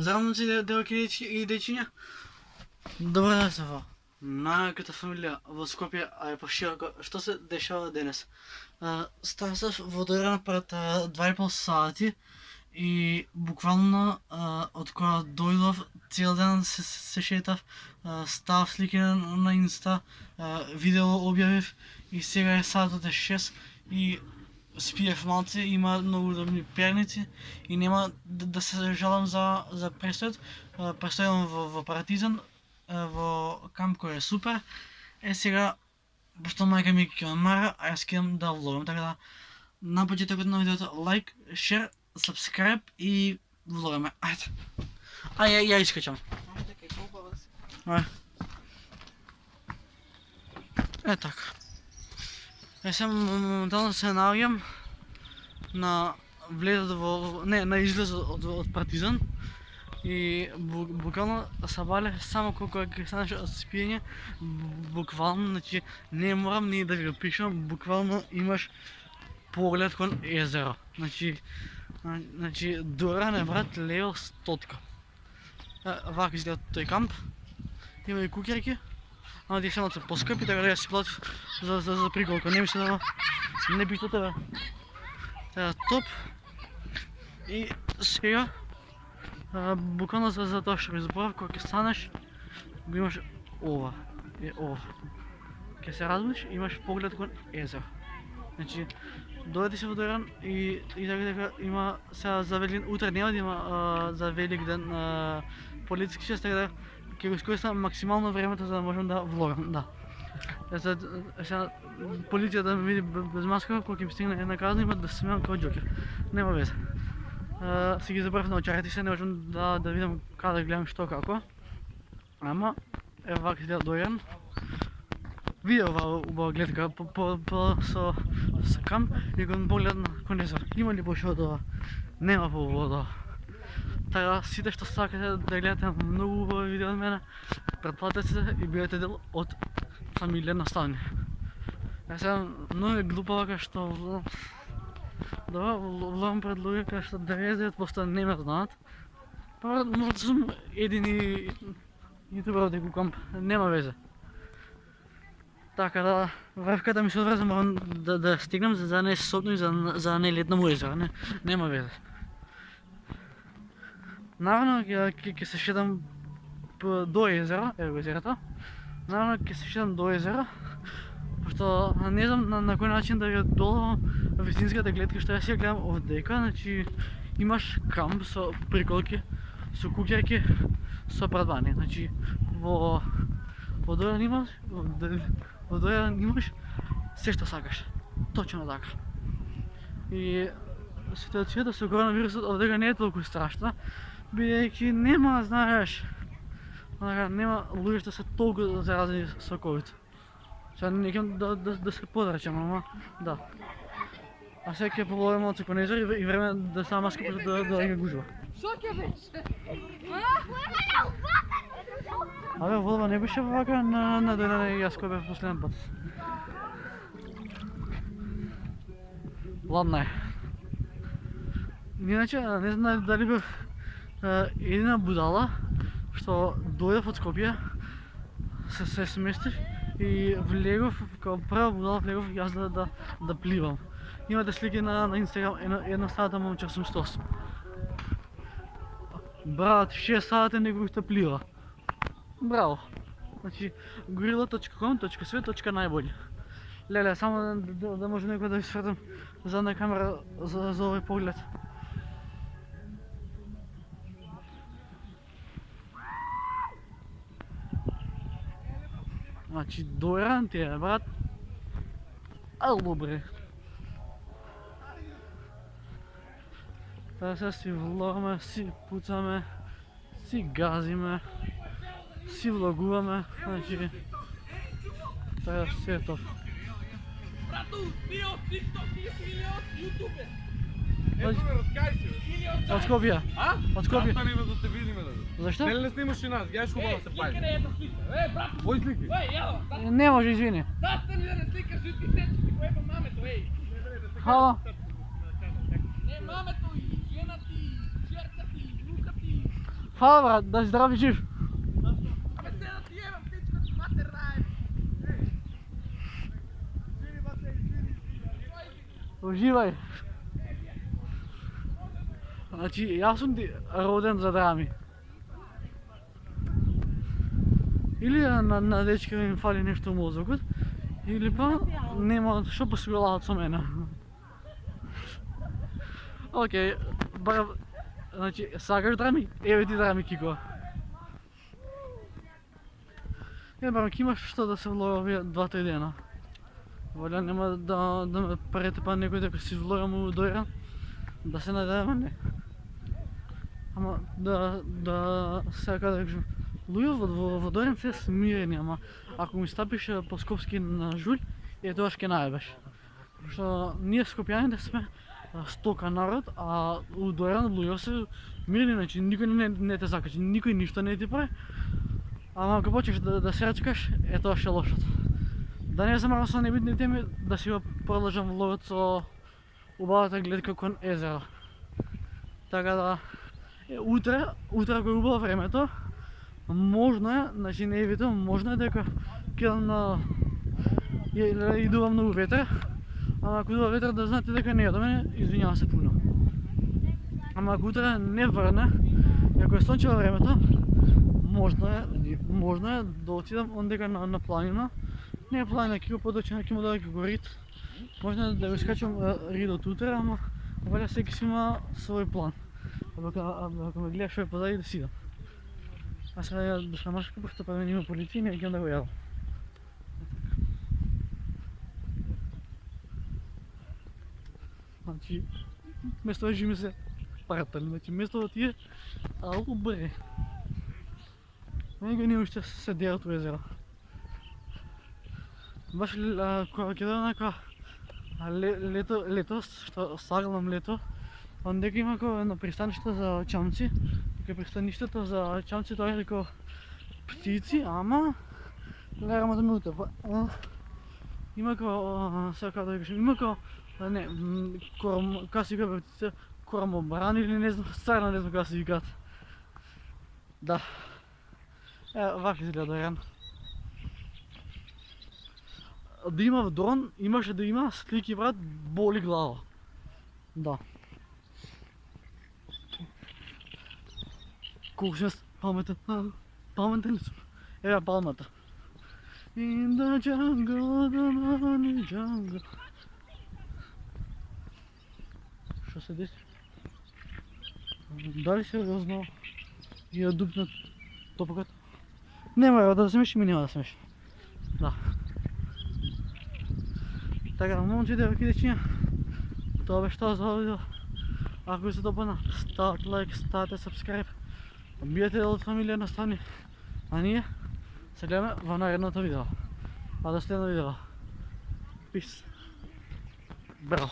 Здравейте, девойки и дечиня. Добре да се во. Најаката фамилија во Скопје, а и пошироко, што се дешава денес? Ставав во Дорана пред 2,5 сати и буквално од кога дојдов цел ден се шетав, ставав слики на инста, видео објавив и сега е сатот е 6 и спиев малце, има многу удобни перници и нема да се жалам за престојот. Престојам во Партизан, во камп кој е супер. Сега, пошто мајка ми ќе мара, а јас кидам да влогам, така да на почетокот на видеото лайк, шер, subscribe и влогаме. Ајде. Ја искачам. Е така. Сега моментално се наоѓам на влезот на излезот од Партизан и буквално сабале само кога ќе станеш од спиење, буквално, значи не морам ни да ви го пишам, буквално имаш поглед кон езеро. Значи Доран е брат левел 100. Вака изгледа тој камп. Има и кукерки. Ама тие само се поскъпи, така да ја си платив за приколка. Не мисля да не бих до тебе. Сега топ. И сега буквално за тоа што ми заборав, кога ќе станеш, го имаш ова. Ова. Ќе се разбудиш и имаш поглед кон езеро. Значи, дојде се во Доран и така има сега за Великден, утре нема да има за Великден полициски чест, така да ќе го искористам максимално времето за да можам да влогам, да. Сега полицијата ме види без маска, кога ќе ми стигне една казна, има да се смеам како џокер. Нема веза. Си ги забравив на очарите, се не можам да видам каде да гледам што како. Ама, ево вака изгледа Доран. Видео оваа убава гледка со камп и кон поглед кон езеро. Има ли поше од ова? Нема поубаво од ова. Така сите што сакате да гледате многу убави видео од мене, претплатете се и бидете дел од фамилија на Стани. Сега многу е глупа вака што влогам пред луѓе кај што 99% не ме знаат. Па може да сум едини јутубер дека камп, нема везе. Така да, вајфката ми се одврза, морам да стигнам за да не се сопнам и за да не летнам у езеро, нема везе. Наврно ќе се шетам до езеро, ево го езерото. Наврно ќе се шетам до езеро, пошто не знам на кој начин да ја доловам вистинската гледка што јас ја гледам овдека. Значи имаш камп со приколки, со кукерки, со прадбани. Значи во Доран имаш се што сакаш. Точно така. И ситуацијата со коронавирусот овдека не е толку страшна, бидејќи нема, знаеш, нема луѓе што се толку заразени со ковид. Сега не кем да се подрачам, ама да. А сега ќе погледам малце кон езеро и време да става маска да ги гужва. Шо ќе беше? Абе, водба не беше вака на Доран и јас кој бев последен пат. Ладна е. Иначе, не знам дали бев едина будала што дојдов од Скопје, се сместив и влегов, као прва будала влегов јас да пливам. Имате слики на Инстаграм, една стата момче сум 108. Брат, 6 сати некој што плива. Браво. Значи, gorilla.com.sve.најбољи. Леле, само да може некој да ви свртам задна камера за овој поглед. Значи, Доран ти е, брат. Ало, бре. Така сега си влогаме, си пуцаме, си газиме, си влогуваме, значи, така си е топ. Брату, ти од TikTok или од YouTube? Ето ме раскај се. Од Скопје. А? Од Скопје. Застани ме да те видиме да. Зашто? Дали не снимаш и нас? Гледаш хубаво да се пази. Сликаре ето слика. Брату. Кој слики? Јаво. Не може, извини. Застани да не сликаш и ти сечи ти го еба мамето, Хало. Не мамето и жена ти, черка ти, внука ти. Фала, брат, да си здрав и жив. Абе, се да ти ебам, пичка ти матер, дай! Uživай. Значи, јас сум роден за драми. Или на дечка им фали нешто мозокот, или па нема што па си го ладат со мене. Океј, значи, сакаш драми? Еве ти драми, Кико. Барам, имаш што да се влога овие 2-3 дена. Валя нема да ме претепа некој дека си влогам у Дојран, да се надеваме не. Ама да сега да кажем, луѓе во Дојран се смирени, ама ако ми стапиш по Скопски на жулј, тогаш ќе најбеш. Што ние скопјаните сме стока народ, а у Дојран луѓе се мирни, значи никој не те закачи, никој ништо не ти прави. Ама ако почнеш да се рачкаш, тоа ше лошото. Да не замарам со небитни теми, да си го продолжам влогот со убавата гледка кон езеро. Така да, утре ако е убаво времето, можно е, значи не е вето, можно е дека кидам на... идувам на ветер, ама ако идува ветер да знаете дека не е до мене, извинјавам се пуно. Ама ако утре не врне, и ако е сончево времето, можно е да отидам ондека на планина. Не е планина, ќе го подочи, ќе му дадам го рид. Можно е да го искачам ридот утре, ама валя секи си има свој план. Ако ме гледаш овој позади да сидам. А сега ја дошла машка, пошто па има полиција и не ќе да го јадам. Значи, место да живи се партали, значи место да тие, алко бре. Мене ние уште се дерат у езеро. Баш кога ќе дойдам нека летос, што саглам лето, ондека има на пристаниште за чамци, кај пристаништето за чамци тоа е како птици, ама гледам да ме утепа. Има сега да кажем, има не, како си вика птица, корамобран или не знам, стvarno не знам како се викаат. Да. Вака изгледа Дојран. Да има дрон, имаше да има слики, брат, боли глава. Да. Колко ще паметен ли съм? Ева палмата. In the jungle, the money jungle. Що се деси? Дали сериозно ја дупнат топката? Нема да смеши, ми нема да смеши. Да. Така, момче, девојки, дечиња, тоа беше тоа за ова видео. Ако ви се допадна, ставате лайк, ставате subscribe, биете дел од фамилија на Стани, а ние се гледаме во наредното видео. А до следно видео. Peace. Браво.